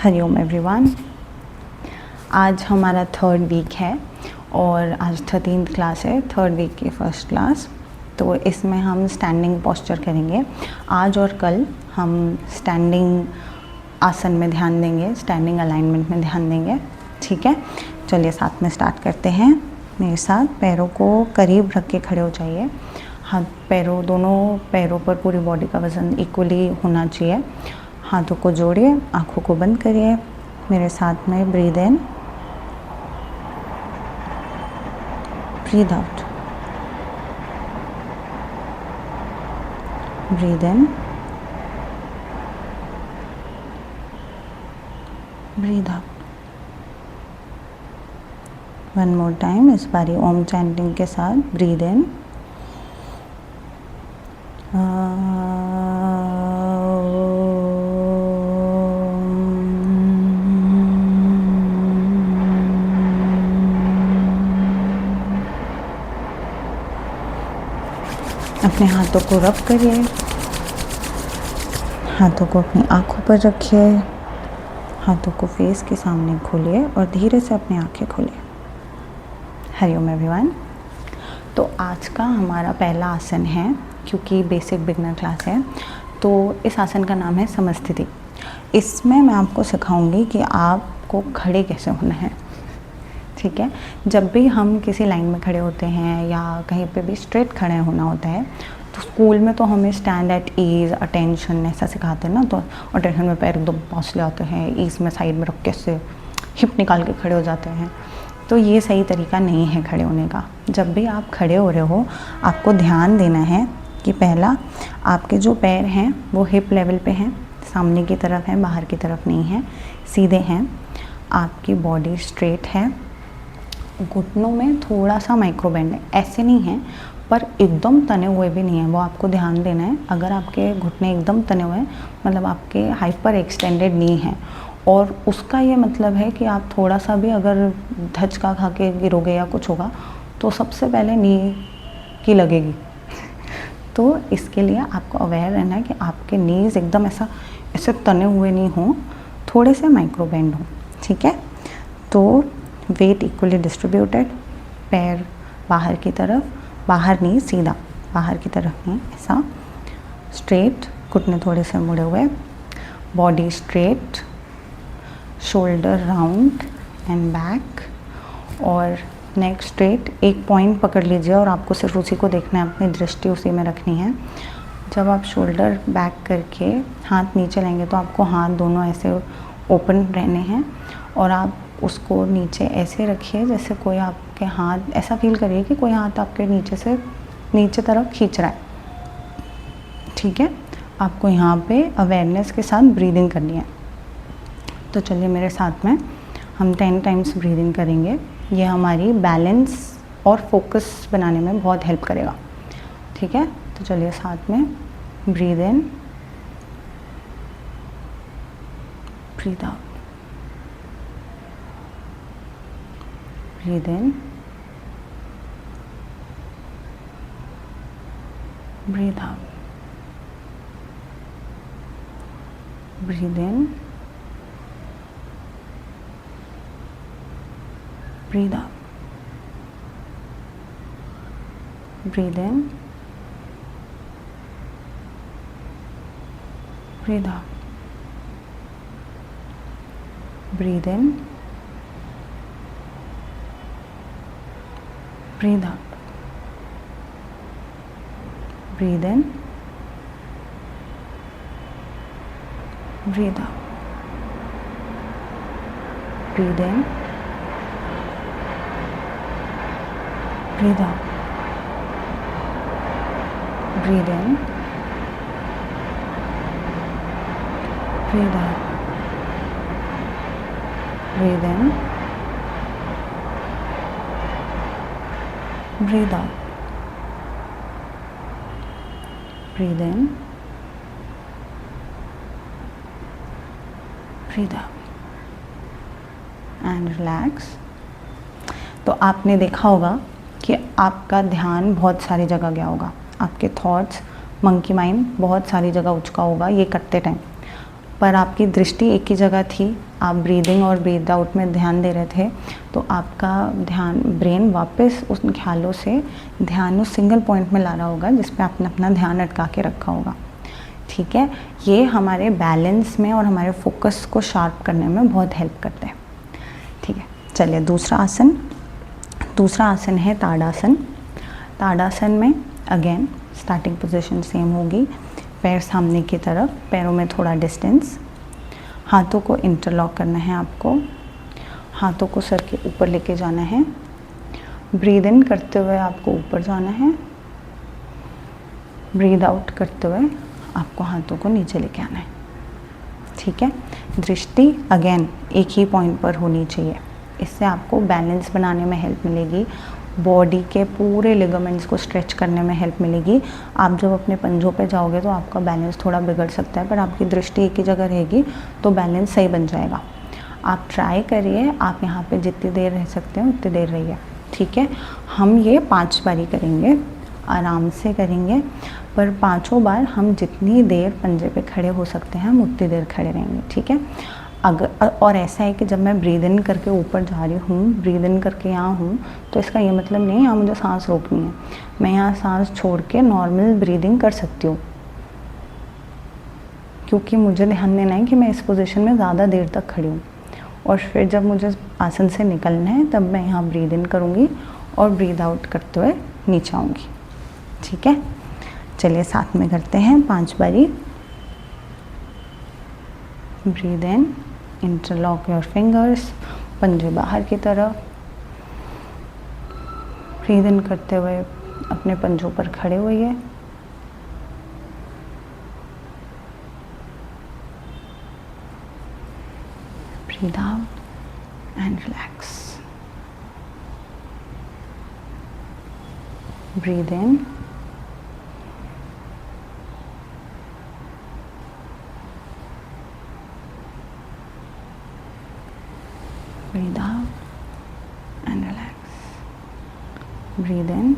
Hariom everyone. आज हमारा third week है और आज 13th क्लास है, थर्ड वीक की फर्स्ट क्लास। तो इसमें हम स्टैंडिंग पोस्चर करेंगे। आज और कल हम स्टैंडिंग आसन में ध्यान देंगे, स्टैंडिंग अलाइनमेंट में ध्यान देंगे। ठीक है, चलिए साथ में स्टार्ट करते हैं। मेरे साथ पैरों को करीब रख के खड़े हो जाइए। दोनों पैरों पर पूरी बॉडी का वज़न इक्वली होना चाहिए। हाथों को जोड़िए, आँखों को बंद करिए। मेरे साथ में breathe in, breathe out, breathe in, breathe out. One more time, इस बारी ओम चैंटिंग के साथ ब्रीद इन, अपने हाथों को रब करिए, हाथों को अपनी आँखों पर रखिए, हाथों को फेस के सामने खोलिए और धीरे से अपनी आँखें खोलिए। हरिओम एवरीवन। तो आज का हमारा पहला आसन है, क्योंकि बेसिक बिगनर क्लास है, तो इस आसन का नाम है समस्थिति। इसमें मैं आपको सिखाऊंगी कि आपको खड़े कैसे होना है। ठीक है, जब भी हम किसी लाइन में खड़े होते हैं या कहीं पे भी स्ट्रेट खड़े होना होता है, तो स्कूल में तो हमें स्टैंड एट ईज, अटेंशन ऐसा सिखाते हैं ना। तो अटेंशन में पैर एकदम पास ले आते हैं, ईज में साइड में रख के से हिप निकाल के खड़े हो जाते हैं। तो ये सही तरीका नहीं है खड़े होने का। जब भी आप खड़े हो रहे हो, आपको ध्यान देना है कि पहला आपके जो पैर हैं वो हिप लेवल पे हैं, सामने की तरफ हैं, बाहर की तरफ नहीं है, सीधे हैं। आपकी बॉडी स्ट्रेट है, घुटनों में थोड़ा सा माइक्रो बेंड है, ऐसे नहीं है पर एकदम तने हुए भी नहीं है, वो आपको ध्यान देना है। अगर आपके घुटने एकदम तने हुए हैं, मतलब आपके हाइपर एक्सटेंडेड नी है, और उसका ये मतलब है कि आप थोड़ा सा भी अगर धचका खा के गिरोगे या कुछ होगा तो सबसे पहले नी की लगेगी। तो इसके लिए आपको अवेयर रहना है कि आपके नीज एकदम ऐसे तने हुए नहीं हों, थोड़े से माइक्रो बेंड हो। ठीक है, तो वेट इक्वली डिस्ट्रीब्यूटेड, पैर बाहर की तरफ, बाहर नहीं सीधा, बाहर की तरफ नहीं, ऐसा स्ट्रेट, घुटने थोड़े से मुड़े हुए, body straight, shoulder round and back, और नेक स्ट्रेट। एक पॉइंट पकड़ लीजिए और आपको सिर्फ उसी को देखना है, अपनी दृष्टि उसी में रखनी है। जब आप शोल्डर बैक करके हाथ नीचे लेंगे तो आपको हाथ दोनों ऐसे ओपन रहने हैं, और आप उसको नीचे ऐसे रखिए जैसे कोई आपके हाथ, ऐसा फील करिए कि कोई हाथ आपके नीचे से नीचे तरफ खींच रहा है। ठीक है, आपको यहाँ पे अवेयरनेस के साथ ब्रीदिंग करनी है। तो चलिए मेरे साथ में हम 10 टाइम्स ब्रीदिंग करेंगे। ये हमारी बैलेंस और फोकस बनाने में बहुत हेल्प करेगा। ठीक है, तो चलिए साथ में breathe in, breathe out, breathe in, breathe out, breathe in, breathe out, breathe in, breathe out, breathe in, breathe out, breathe in, breathe out, breathe in, breathe out, breathe in, breathe out, breathe in, breathe out, breathe in, breathe out and relax। तो आपने देखा होगा कि आपका ध्यान बहुत सारी जगह गया होगा, आपके थॉट्स, मंकी माइंड बहुत सारी जगह उचका होगा ये करते टाइम, पर आपकी दृष्टि एक ही जगह थी। आप ब्रीदिंग और ब्रीद आउट में ध्यान दे रहे थे, तो आपका ध्यान, ब्रेन वापस उस ख्यालों से ध्यान उस सिंगल पॉइंट में ला रहा होगा जिस पे आपने अपना ध्यान अटका के रखा होगा। ठीक है, ये हमारे बैलेंस में और हमारे फोकस को शार्प करने में बहुत हेल्प करते हैं। ठीक है, चलिए दूसरा आसन है ताड़ासन। ताड़ासन में अगेन स्टार्टिंग पोजीशन सेम होगी, पैर सामने की तरफ, पैरों में थोड़ा डिस्टेंस, हाथों को इंटरलॉक करना है आपको, हाथों को सर के ऊपर लेके जाना है, ब्रीद इन करते हुए आपको ऊपर जाना है, ब्रीद आउट करते हुए आपको हाथों को नीचे लेके आना है। ठीक है, दृष्टि अगेन एक ही पॉइंट पर होनी चाहिए, इससे आपको बैलेंस बनाने में हेल्प मिलेगी, बॉडी के पूरे लिगामेंट्स को स्ट्रेच करने में हेल्प मिलेगी। आप जब अपने पंजों पे जाओगे तो आपका बैलेंस थोड़ा बिगड़ सकता है, पर आपकी दृष्टि एक ही जगह रहेगी तो बैलेंस सही बन जाएगा। आप ट्राई करिए, आप यहाँ पे जितनी देर रह सकते हैं उतनी देर रहिए। ठीक है, हम ये 5 बारी करेंगे, आराम से करेंगे, पर 5 बार हम जितनी देर पंजे पे खड़े हो सकते हैं हम उतनी देर खड़े रहेंगे। ठीक है, अगर और ऐसा है कि जब मैं ब्रीद इन करके ऊपर जा रही हूँ, ब्रीद इन करके यहाँ हूँ, तो इसका ये मतलब नहीं है यहाँ मुझे सांस रोकनी है, मैं यहाँ सांस छोड़ के नॉर्मल ब्रीदिंग कर सकती हूँ, क्योंकि मुझे ध्यान देना है कि मैं इस पोजीशन में ज़्यादा देर तक खड़ी हूँ। और फिर जब मुझे आसन से निकलना है तब मैं यहाँ ब्रीद इन करूँगी और ब्रीद आउट करते हुए नीचे आऊँगी। ठीक है, चलिए साथ में करते हैं 5 बारी। Breathe in, interlock your fingers, पंजे बाहर की तरफ, ब्रीद इन करते हुए अपने पंजों पर खड़े होइए, breathe out and relax, breathe in, breathe out and relax, breathe in,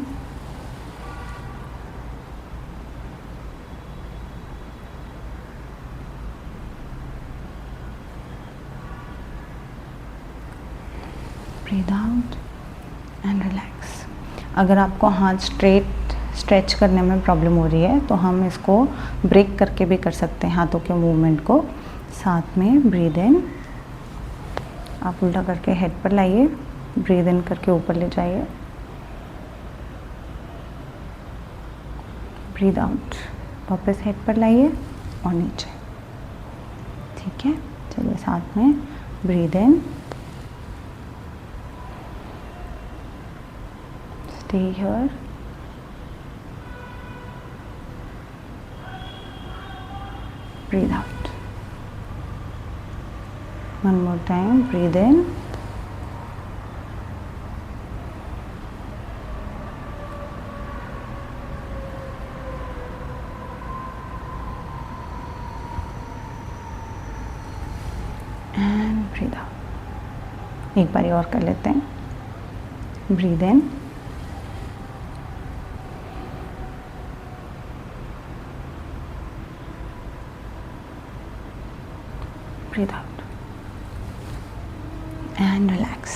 breathe out and relax। अगर आपको हाथ स्ट्रेच करने में प्रॉब्लम हो रही है तो हम इसको ब्रेक करके भी कर सकते हैं हाथों के मूवमेंट को। साथ में ब्रीद इन, आप उल्टा करके हेड पर लाइए, ब्रीद इन करके ऊपर ले जाइए, ब्रीद आउट, वापस हेड पर लाइए और नीचे। ठीक है, चलिए साथ में breathe in, stay here, breathe out. One more time, breathe in, and breathe out। एक बारी और कर लेते हैं, breathe in, breathe out and relax.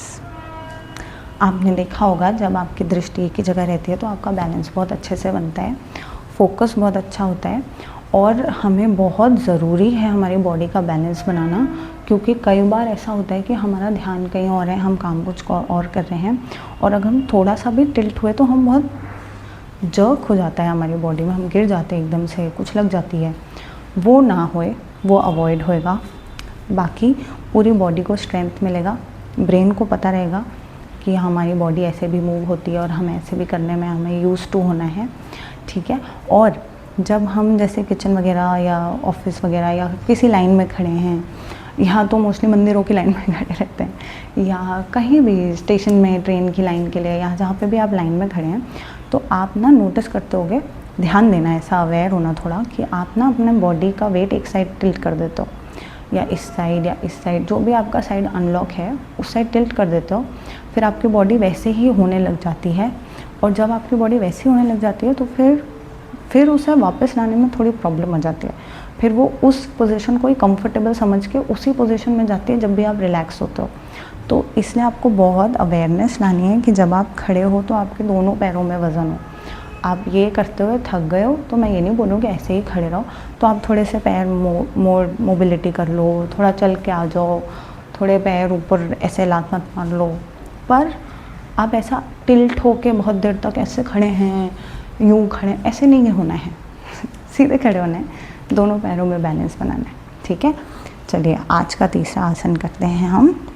आपने देखा होगा जब आपकी दृष्टि एक ही जगह रहती है तो आपका बैलेंस बहुत अच्छे से बनता है, फोकस बहुत अच्छा होता है, और हमें बहुत ज़रूरी है हमारी बॉडी का बैलेंस बनाना, क्योंकि कई बार ऐसा होता है कि हमारा ध्यान कहीं और है, हम काम कुछ और कर रहे हैं, और अगर हम थोड़ा सा भी टिल्ट हुए तो हम बहुत जर्क हो जाता है हमारी बॉडी में, हम गिर जाते हैं एकदम से, कुछ लग जाती है। वो ना होए, वो अवॉइड होएगा, बाकी पूरी बॉडी को स्ट्रेंथ मिलेगा, ब्रेन को पता रहेगा कि हमारी बॉडी ऐसे भी मूव होती है और हम ऐसे भी करने में हमें यूज़ टू होना है। ठीक है, और जब हम जैसे किचन वगैरह या ऑफिस वगैरह या किसी लाइन में खड़े हैं, यहाँ तो मोस्टली मंदिरों की लाइन में खड़े रहते हैं, या कहीं भी स्टेशन में ट्रेन की लाइन के लिए, या जहाँ पे भी आप लाइन में खड़े हैं, तो आप ना नोटिस करते होगे, ध्यान देना, ऐसा अवेयर होना थोड़ा कि आप ना अपने बॉडी का वेट एक साइड टिल्ट कर देते हो, या इस साइड, जो भी आपका साइड अनलॉक है उस साइड टिल्ट कर देते हो, फिर आपकी बॉडी वैसे ही होने लग जाती है। और जब आपकी बॉडी वैसे ही होने लग जाती है तो फिर फिर उसे वापस लाने में थोड़ी प्रॉब्लम आ जाती है, फिर वो उस पोजीशन को ही कंफर्टेबल समझ के उसी पोजीशन में जाती है जब भी आप रिलैक्स होते हो। तो इसलिए आपको बहुत अवेयरनेस लानी है कि जब आप खड़े हो तो आपके दोनों पैरों में वज़न हो। आप ये करते हुए थक गए हो तो मैं ये नहीं बोलूँगी ऐसे ही खड़े रहो, तो आप थोड़े से पैर मोबिलिटी कर लो, थोड़ा चल के आ जाओ, थोड़े पैर ऊपर ऐसे लात मत मार लो, पर आप ऐसा टिल्ट होके बहुत देर तक ऐसे खड़े हैं, यूँ खड़े, ऐसे नहीं होना है सीधे खड़े होना है, दोनों पैरों में बैलेंस बनाना है। ठीक है, चलिए आज का तीसरा आसन करते हैं हम।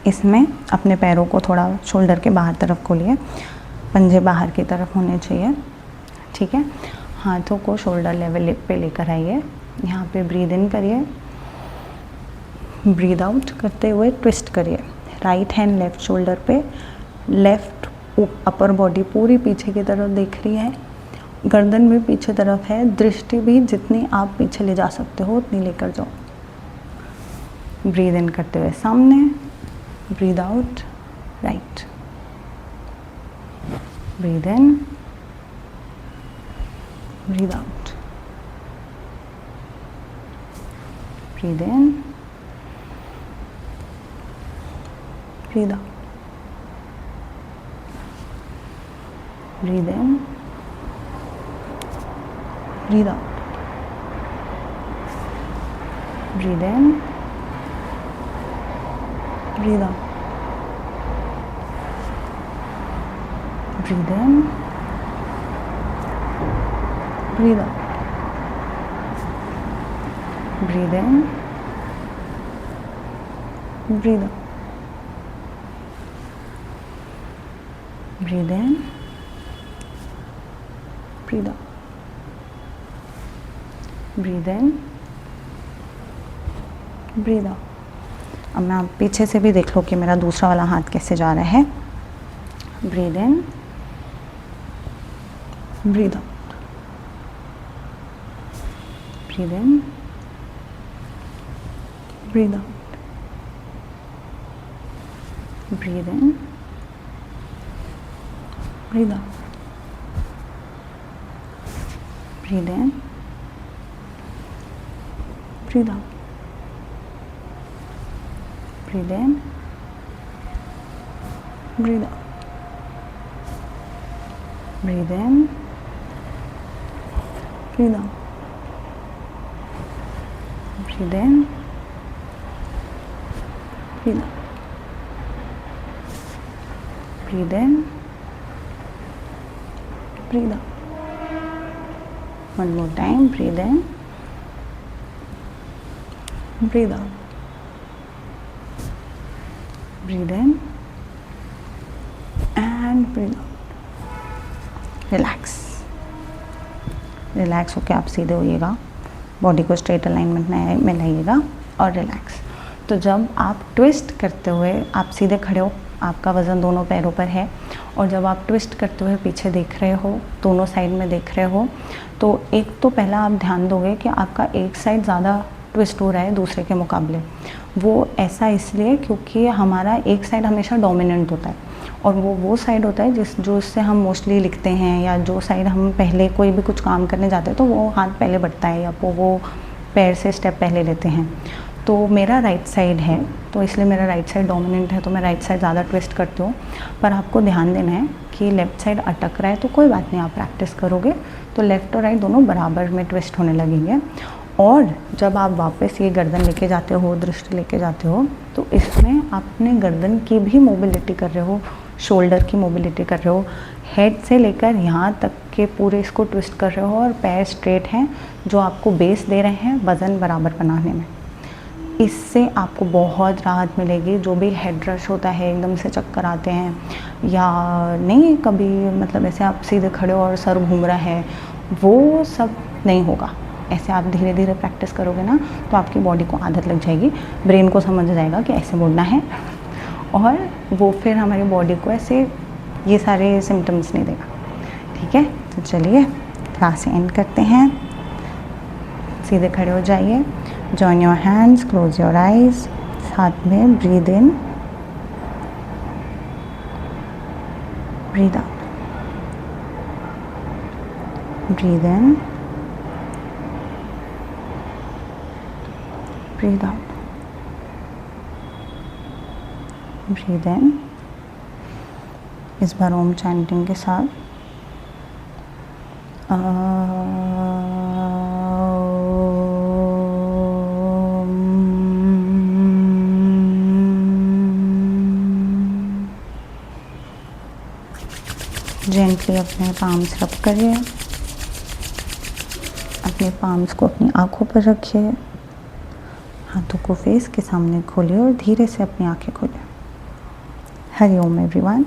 इसमें अपने पैरों को थोड़ा शोल्डर के बाहर तरफ खोलिए, पंजे बाहर की तरफ होने चाहिए। ठीक है, हाथों को शोल्डर लेवल पे लेकर आइए, यहाँ पे ब्रीद इन करिए, ब्रीद आउट करते हुए ट्विस्ट करिए। राइट हैंड लेफ्ट शोल्डर पे, लेफ्ट अपर बॉडी पूरी पीछे की तरफ देख रही है, गर्दन भी पीछे तरफ है, दृष्टि भी जितनी आप पीछे ले जा सकते हो उतनी लेकर जाओ। ब्रीद इन करते हुए सामने, breathe out right, breathe in, breathe out, breathe in, breathe out, breathe in, breathe out, breathe in, breathe out, breathe in, breathe out, breathe in, breathe out, breathe in, breathe out, breathe in, breathe out. अब मैं आप पीछे से भी देख लो कि मेरा दूसरा वाला हाथ कैसे जा रहा है। Breathe in, breathe out, breathe in, breathe out, breathe in, breathe out, breathe in, breathe out, breathe in, breathe out, breathe in, breathe out, breathe in, breathe out, breathe in, breathe out. One more time, breathe in, breathe out, breathe in and breathe out. Relax, relax होकर आप सीधे होइएगा, body को straight alignment में लाइएगा और relax. तो जब आप ट्विस्ट करते हुए आप सीधे खड़े हो, आपका वज़न दोनों पैरों पर है, और जब आप ट्विस्ट करते हुए पीछे देख रहे हो, दोनों साइड में देख रहे हो, तो एक तो पहला आप ध्यान दोगे कि आपका एक साइड ज़्यादा ट्विस्ट हो रहा है दूसरे के मुकाबले। वो ऐसा इसलिए क्योंकि हमारा एक साइड हमेशा डोमिनेंट होता है, और वो साइड होता है जो इससे हम मोस्टली लिखते हैं, या जो साइड हम पहले कोई भी कुछ काम करने जाते हैं तो वो हाथ पहले बढ़ता है, या वो पैर से स्टेप पहले लेते हैं। तो मेरा राइट साइड है, तो इसलिए मेरा राइट साइड डोमिनेंट है, तो मैं राइट साइड ज़्यादा ट्विस्ट करती हूँ। पर आपको ध्यान देना है कि लेफ़्ट साइड अटक रहा है तो कोई बात नहीं, आप प्रैक्टिस करोगे तो लेफ़्ट और राइट दोनों बराबर में ट्विस्ट होने लगेंगे। और जब आप वापस ये गर्दन लेके जाते हो, दृष्टि लेके जाते हो, तो इसमें अपने गर्दन की भी मोबिलिटी कर रहे हो, शोल्डर की मोबिलिटी कर रहे हो, हेड से लेकर यहाँ तक के पूरे इसको ट्विस्ट कर रहे हो, और पैर स्ट्रेट हैं जो आपको बेस दे रहे हैं वज़न बराबर बनाने में। इससे आपको बहुत राहत मिलेगी। जो भी हेड रश होता है, एकदम से चक्कर आते हैं, या नहीं कभी मतलब ऐसे आप सीधे खड़े हो और सर घूम रहा है, वो सब नहीं होगा। ऐसे आप धीरे धीरे प्रैक्टिस करोगे ना तो आपकी बॉडी को आदत लग जाएगी, ब्रेन को समझ जाएगा कि ऐसे मुड़ना है, और वो फिर हमारी बॉडी को ऐसे ये सारे सिम्टम्स नहीं देगा। ठीक है, तो चलिए क्लास एंड करते हैं। सीधे खड़े हो जाइए, join your hands, close your eyes, साथ में breathe in, breathe out, breathe in, breathe out, breathe in. इस बार ओम चैंटिंग के साथ जेंटली अपने पाम्स रब करिए, अपने पाम्स को अपनी आँखों पर रखिए, हाथों को फेस के सामने खोलिए और धीरे से अपनी आँखें खोलिए। हरि ओम एवरीवन।